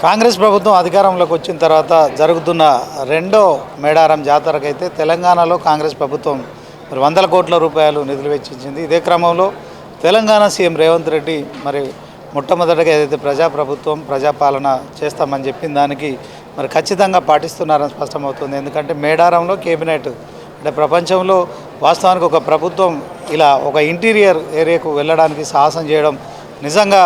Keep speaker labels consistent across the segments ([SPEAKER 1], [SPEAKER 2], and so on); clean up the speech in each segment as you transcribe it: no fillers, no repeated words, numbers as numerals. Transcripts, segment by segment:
[SPEAKER 1] కాంగ్రెస్ ప్రభుత్వం అధికారంలోకి వచ్చిన తర్వాత జరుగుతున్న రెండో మేడారం జాతరకైతే తెలంగాణలో కాంగ్రెస్ ప్రభుత్వం వందల కోట్ల రూపాయలు నిధులు వెచ్చించింది. ఇదే క్రమంలో తెలంగాణ సీఎం రేవంత్ రెడ్డి మరి మొట్టమొదటిగా ఏదైతే ప్రజాప్రభుత్వం ప్రజాపాలన చేస్తామని చెప్పిన దానికి మరి ఖచ్చితంగా పాటిస్తున్నారని స్పష్టమవుతుంది. ఎందుకంటే మేడారంలో కేబినెట్ అంటే ప్రపంచంలో వాస్తవానికి ఒక ప్రభుత్వం ఇలా ఒక ఇంటీరియర్ ఏరియాకు వెళ్ళడానికి సాహసం చేయడం నిజంగా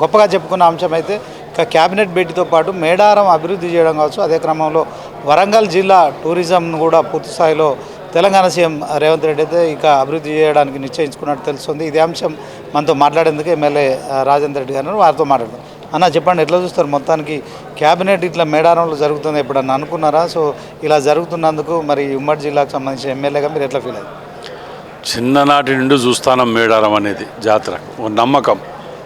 [SPEAKER 1] గొప్పగా చెప్పుకున్న అంశం. అయితే ఇక క్యాబినెట్ భేటీతో పాటు మేడారం అభివృద్ధి చేయడం కావచ్చు, అదే క్రమంలో వరంగల్ జిల్లా టూరిజంను కూడా పూర్తి స్థాయిలో తెలంగాణ సీఎం రేవంత్ రెడ్డి అయితే ఇక అభివృద్ధి చేయడానికి నిశ్చయించుకున్నట్టు తెలుస్తుంది. ఇదే అంశం మనతో మాట్లాడేందుకు ఎమ్మెల్యే రాజేందర్ రెడ్డి గారు వారితో మాట్లాడదాం. అన్న చెప్పండి, ఎట్లా చూస్తారు మొత్తానికి క్యాబినెట్ ఇట్లా మేడారంలో జరుగుతుంది ఎప్పుడన్నా అనుకున్నారా? సో ఇలా జరుగుతున్నందుకు మరి ఉమ్మడి జిల్లాకు సంబంధించిన ఎమ్మెల్యేగా మీరు ఎట్లా ఫీల్ అయ్యారు?
[SPEAKER 2] చిన్ననాటి నుండి చూస్తాను మేడారం అనేది జాతర, ఒక నమ్మకం.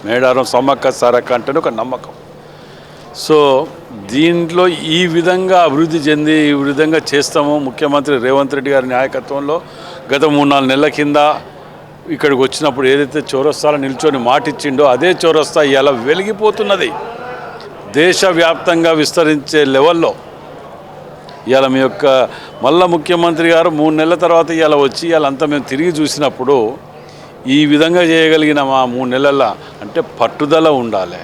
[SPEAKER 2] మేడారం సమ్మక్క సారక్క అంటేనే ఒక నమ్మకం. సో దీంట్లో ఈ విధంగా అభివృద్ధి చెంది ఈ విధంగా చేస్తాము. ముఖ్యమంత్రి రేవంత్ రెడ్డి గారి నాయకత్వంలో గత 3-4 నెలల కింద ఇక్కడికి వచ్చినప్పుడు ఏదైతే చౌరస్తాలో నిల్చొని మాటిచ్చిండో అదే చౌరస్తా ఇలా వెలిగిపోతున్నది. దేశవ్యాప్తంగా విస్తరించే లెవెల్లో ఇవాళ మీ యొక్క మళ్ళా ముఖ్యమంత్రి గారు 3 నెలల తర్వాత ఇలా వచ్చి ఇవాళంతా మేము తిరిగి చూసినప్పుడు ఈ విధంగా చేయగలిగిన మా 3 నెలల అంటే పట్టుదల ఉండాలి.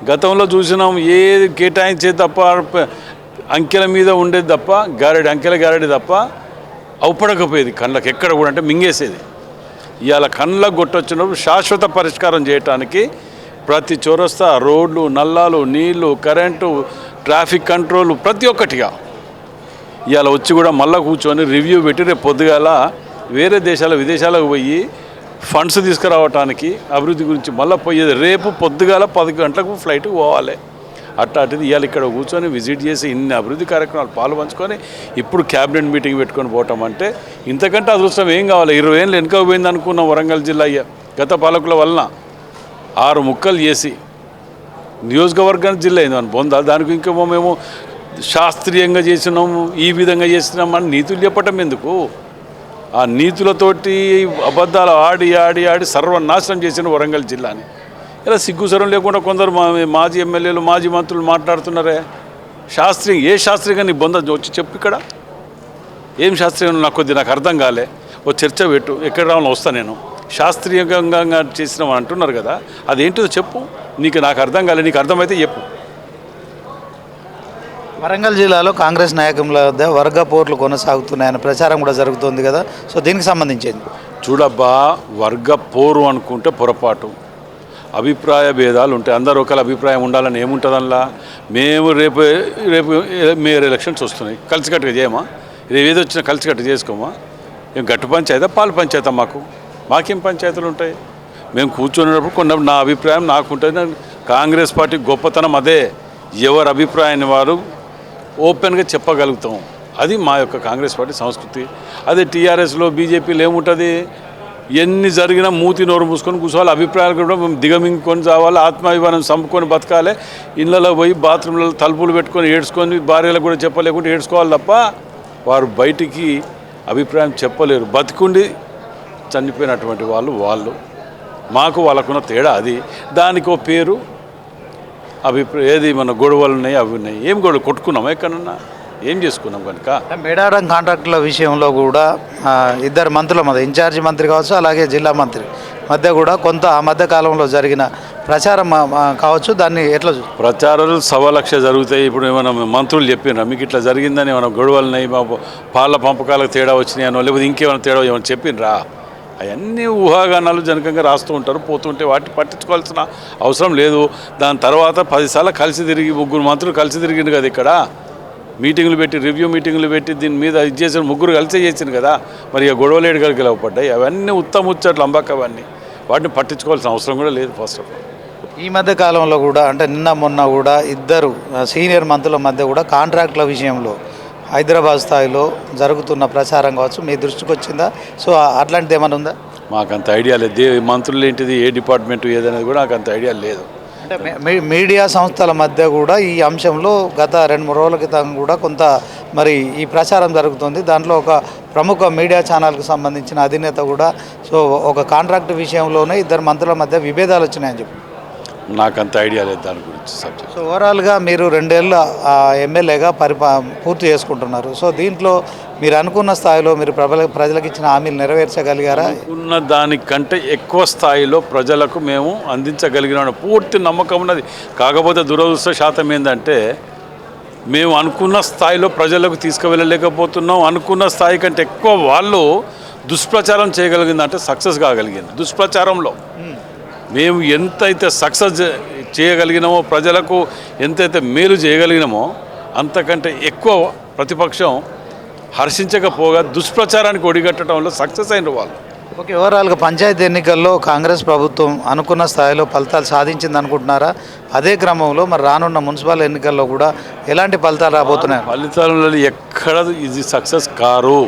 [SPEAKER 2] గతంలో చూసినాం ఏది కేటాయించే తప్ప అంకెల మీద ఉండేది తప్ప అంకెల గారెడి తప్ప అవుపడకపోయేది కళ్ళకి ఎక్కడ కూడా, అంటే మింగేసేది. ఇవాళ కళ్ళకు కొట్టొచ్చినప్పుడు శాశ్వత పరిష్కారం చేయడానికి ప్రతి చౌరస్తా రోడ్లు, నల్లాలు, నీళ్లు, కరెంటు, ట్రాఫిక్ కంట్రోల్ ప్రతి ఒక్కటిగా ఇవాళ వచ్చి కూడా మళ్ళీ కూర్చొని రివ్యూ పెట్టి రేపు పొద్దుగాల వేరే విదేశాలకు పోయి ఫండ్స్ తీసుకురావడానికి అభివృద్ధి గురించి మళ్ళీ పోయేది. రేపు పొద్దుగాల 10 గంటలకు ఫ్లైట్కి పోవాలి. అట్లాంటిది ఇవాళ ఇక్కడ కూర్చొని విజిట్ చేసి ఇన్ని అభివృద్ధి కార్యక్రమాలు పాలు పంచుకొని ఇప్పుడు క్యాబినెట్ మీటింగ్ పెట్టుకొని పోవటం అంటే ఇంతకంటే అదృష్టం ఏం కావాలి? 20 ఏళ్ళు వెనుక పోయింది అనుకున్న వరంగల్ జిల్లా గత పాలకుల వలన 6 ముక్కలు చేసి నియోజకవర్గానికి జిల్లా అయింది అని పొందాలి. దానికి ఇంకేమో మేము శాస్త్రీయంగా చేసినాము, ఈ విధంగా చేసినాం అని నీతులు చెప్పటం ఎందుకు? ఆ నీతులతోటి అబద్ధాలు ఆడి ఆడి ఆడి సర్వనాశనం చేసిన వరంగల్ జిల్లాని ఇలా సిగ్గుసరం లేకుండా కొందరు మాజీ ఎమ్మెల్యేలు, మాజీ మంత్రులు మాట్లాడుతున్నారే. ఏ శాస్త్రీయంగా నీ బొంద వచ్చి చెప్పు, ఇక్కడ ఏం శాస్త్రీయంగా నాకు అర్థం కాలే. ఓ చర్చ పెట్టు, ఎక్కడ రావాలని వస్తా నేను. శాస్త్రీయంగా చేసినామని అంటున్నారు కదా, అదేంటిదో చెప్పు. నాకు అర్థం కాలే, నీకు అర్థమైతే చెప్పు.
[SPEAKER 1] వరంగల్ జిల్లాలో కాంగ్రెస్ నాయకుల వద్ద వర్గ పోర్లు కొనసాగుతున్నాయన్న ప్రచారం కూడా జరుగుతుంది కదా, సో దీనికి సంబంధించింది
[SPEAKER 2] చూడబ్బా. వర్గ పోరు అనుకుంటే పొరపాటు. అభిప్రాయ భేదాలు ఉంటాయి. అందరూ ఒకళ్ళ అభిప్రాయం ఉండాలని ఏముంటుందల్లా. మేము రేపు మేయర్ ఎలక్షన్స్ వస్తున్నాయి, కలిసికట్టుగా చేయమా? ఏదో వచ్చినా కలిసికట్టు చేసుకోమా? ఏం గట్టు పంచాయతా, పాలు పంచాయతా? మాకేం పంచాయతీలు ఉంటాయి? మేము కూర్చున్నప్పుడు కొన్ని నా అభిప్రాయం నాకుంటుంది. కాంగ్రెస్ పార్టీ గొప్పతనం అదే, ఎవరి అభిప్రాయాన్ని వారు ఓపెన్గా చెప్పగలుగుతాం. అది మా యొక్క కాంగ్రెస్ పార్టీ సంస్కృతి. అదే టీఆర్ఎస్లో, బీజేపీలో ఏముంటుంది? ఎన్ని జరిగినా మూతి నోరు మూసుకొని కూర్చోవాలి. అభిప్రాయాలు కూడా మేము దిగమింగుకొని చావాలి, ఆత్మాభిమానం చంపుకొని బతకాలి. ఇళ్ళలో పోయి బాత్రూంలలో తలుపులు పెట్టుకొని ఏడ్చుకొని భార్యలకు కూడా చెప్పలేకుండా ఏడ్చుకోవాలి తప్ప వారు బయటికి అభిప్రాయం చెప్పలేరు. బతికుండి చనిపోయినటువంటి వాళ్ళు మాకు వాళ్ళకున్న తేడా అది. దానికో పేరు ఏది మన గొడవలు ఉన్నాయి, అవి ఉన్నాయి. ఏం గొడవ కొట్టుకున్నామా? ఎక్కడన్నా ఏం చేసుకున్నాం కనుక?
[SPEAKER 1] మేడారం కాంట్రాక్టుల విషయంలో కూడా ఇద్దరు మంత్రుల మధ్య, ఇన్ఛార్జి మంత్రి కావచ్చు, అలాగే జిల్లా మంత్రి మధ్య కూడా కొంత ఆ మధ్య కాలంలో జరిగిన ప్రచారం కావచ్చు, దాన్ని ఎట్లా
[SPEAKER 2] ప్రచారాలు 1,00,000 జరుగుతాయి. ఇప్పుడు ఏమైనా మంత్రులు చెప్పినారా మీకు ఇట్లా జరిగిందని? ఏమైనా గొడవలున్నాయి, మా పాల పంపకాలకు తేడా వచ్చినాయనో లేకపోతే ఇంకేమైనా తేడా ఏమైనా చెప్పినరా? అవన్నీ ఊహాగానాలు జనకంగా రాస్తూ ఉంటారు, పోతుంటే వాటిని పట్టించుకోవాల్సిన అవసరం లేదు. దాని తర్వాత 10 సార్లు కలిసి తిరిగి 3 మంత్రులు కలిసి తిరిగింది కదా, ఇక్కడ మీటింగులు పెట్టి, రివ్యూ మీటింగులు పెట్టి దీని మీద ఇది చేసిన 3 కలిసే చేసింది కదా. మరి ఇక గొడవలు ఏడుగలికి లేవపడ్డాయి. అవన్నీ ఉత్తముచ్చట్లు అంబాక, అవన్నీ వాటిని పట్టించుకోవాల్సిన అవసరం కూడా లేదు. ఫస్ట్ ఆఫ్ ఆల్
[SPEAKER 1] ఈ మధ్య కాలంలో కూడా అంటే నిన్న మొన్న కూడా ఇద్దరు సీనియర్ మంత్రుల మధ్య కూడా కాంట్రాక్టుల విషయంలో హైదరాబాద్ స్థాయిలో జరుగుతున్న ప్రచారం కావచ్చు, మీ దృష్టికి వచ్చిందా? సో అట్లాంటిది ఏమైనా ఉందా?
[SPEAKER 2] మాకంత ఐడియా లేదు. మంత్రులు ఏంటిది, ఏ డిపార్ట్మెంట్ ఏదనేది కూడా నాకు అంత ఐడియా లేదు.
[SPEAKER 1] అంటే మీడియా సంస్థల మధ్య కూడా ఈ అంశంలో గత 2-3 రోజుల క్రితం కూడా కొంత మరి ఈ ప్రచారం జరుగుతుంది. దాంట్లో ఒక ప్రముఖ మీడియా ఛానల్కి సంబంధించిన అధినేత కూడా సో ఒక కాంట్రాక్ట్ విషయంలోనే ఇద్దరు మంత్రుల మధ్య విభేదాలు వచ్చినాయని చెప్పి
[SPEAKER 2] నాకంత ఐడియా లేదు దాని గురించి సబ్జెక్ట్.
[SPEAKER 1] సో ఓవరాల్గా మీరు 2 ఏళ్ళ ఎమ్మెల్యేగా పూర్తి చేసుకుంటున్నారు. సో దీంట్లో మీరు అనుకున్న స్థాయిలో మీరు ప్రజలకు ఇచ్చిన హామీలు నెరవేర్చగలిగారా?
[SPEAKER 2] ఉన్న దానికంటే ఎక్కువ స్థాయిలో ప్రజలకు మేము అందించగలిగిన పూర్తి నమ్మకం ఉన్నది. కాకపోతే దురదృష్ట శాతం ఏంటంటే మేము అనుకున్న స్థాయిలో ప్రజలకు తీసుకువెళ్ళలేకపోతున్నాం. అనుకున్న స్థాయి కంటే ఎక్కువ వాళ్ళు దుష్ప్రచారం చేయగలిగిందంటే సక్సెస్ కాగలిగింది. దుష్ప్రచారంలో మేము ఎంతైతే సక్సెస్ చేయగలిగినామో, ప్రజలకు ఎంతైతే మేలు చేయగలిగినామో అంతకంటే ఎక్కువ ప్రతిపక్షం హర్షించకపోగా దుష్ప్రచారానికి ఒడిగట్టడంలో సక్సెస్ అయిన వాళ్ళు.
[SPEAKER 1] ఓకే, ఓవరాల్గా పంచాయతీ ఎన్నికల్లో కాంగ్రెస్ ప్రభుత్వం అనుకున్న స్థాయిలో ఫలితాలు సాధించింది అనుకుంటున్నారా? అదే క్రమంలో మరి రానున్న మున్సిపల్ ఎన్నికల్లో కూడా ఎలాంటి ఫలితాలు రాబోతున్నాయి?
[SPEAKER 2] ఫలితాలలో ఎక్కడ ఇది సక్సెస్ కారు.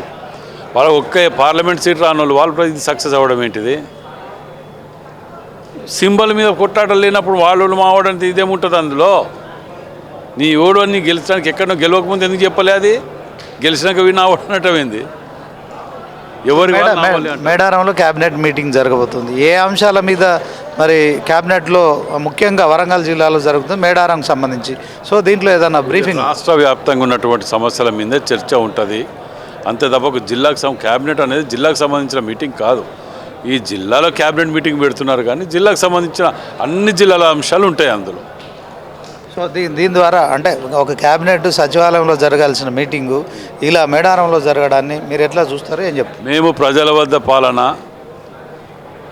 [SPEAKER 2] వాళ్ళు ఒక్క పార్లమెంట్ సీట్ రాని వాళ్ళు ఇది సక్సెస్ అవ్వడం ఏంటిది? సింబల్ మీద కొట్టాటలు లేనప్పుడు వాళ్ళు మావడానికి ఇదేముంటుంది అందులో? నీ ఓడు అని గెలిచడానికి ఎక్కడో గెలవకముందు ఎందుకు చెప్పలే? అది గెలిచినాక వినావడం ఏంది? ఎవరి
[SPEAKER 1] మేడారంలో క్యాబినెట్ మీటింగ్ జరగబోతుంది. ఏ అంశాల మీద మరి క్యాబినెట్లో ముఖ్యంగా వరంగల్ జిల్లాలో జరుగుతుంది మేడారంకి సంబంధించి? సో దీంట్లో ఏదైనా బ్రీఫింగ్?
[SPEAKER 2] రాష్ట్ర వ్యాప్తంగా ఉన్నటువంటి సమస్యల మీదే చర్చ ఉంటుంది. అంతే తప్ప ఒక జిల్లాకు క్యాబినెట్ అనేది జిల్లాకు సంబంధించిన మీటింగ్ కాదు. ఈ జిల్లాలో క్యాబినెట్ మీటింగ్ పెడుతున్నారు కానీ జిల్లాకు సంబంధించిన అన్ని జిల్లాల అంశాలు ఉంటాయి అందులో.
[SPEAKER 1] సో దీని ద్వారా అంటే ఒక క్యాబినెట్ సచివాలయంలో జరగాల్సిన మీటింగు ఇలా మేడారంలో జరగడాన్ని మీరు ఎట్లా చూస్తారు, ఏం చెప్తారు?
[SPEAKER 2] మేము ప్రజల వద్ద పాలన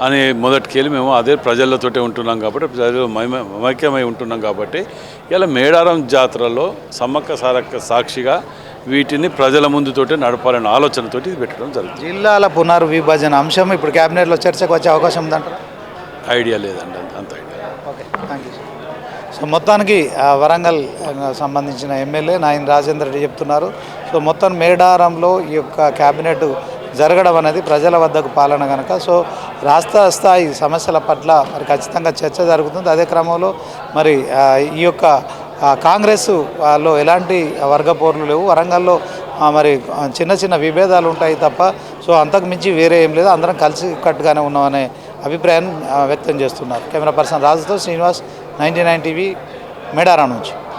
[SPEAKER 2] అని మొదటికెళ్ళి మేము అదే ప్రజలతోటే ఉంటున్నాం కాబట్టి, ప్రజలు మమైక్యమై ఉంటున్నాం కాబట్టి ఇలా మేడారం జాతరలో సమ్మక్క సారక్క సాక్షిగా వీటిని ప్రజల ముందుతోటే నడపాలనే ఆలోచనతోటి ఇది పెట్టడం జరుగుతుంది.
[SPEAKER 1] జిల్లాల పునర్విభజన అంశం ఇప్పుడు క్యాబినెట్లో చర్చకు వచ్చే అవకాశం ఉందంటారా?
[SPEAKER 2] ఐడియా లేదండి, అంత idea.
[SPEAKER 1] Okay, thank you. So మొత్తానికి వరంగల్ సంబంధించిన ఎమ్మెల్యే నాయన్ రాజేందర్ రెడ్డి చెప్తున్నారు. సో మొత్తం మేడారంలో ఈ యొక్క క్యాబినెట్ జరగడం అనేది ప్రజల వద్దకు పాలన కనుక సో రాష్ట్ర స్థాయి సమస్యల పట్ల మరి ఖచ్చితంగా చర్చ జరుగుతుంది. అదే క్రమంలో మరి ఈ యొక్క కాంగ్రెస్ లో ఎలాంటి వర్గ పోర్లు లేవు. వరంగల్లో మరి చిన్న చిన్న విభేదాలు ఉంటాయి తప్ప సో అంతకు మించి వేరే ఏం లేదు. అందరం కలిసి కట్టుగానే ఉన్నామనే అభిప్రాయాన్ని వ్యక్తం చేస్తున్నారు. కెమెరా పర్సన్ రాజుతో శ్రీనివాస్, 99 టీవీ, మేడారం నుంచి.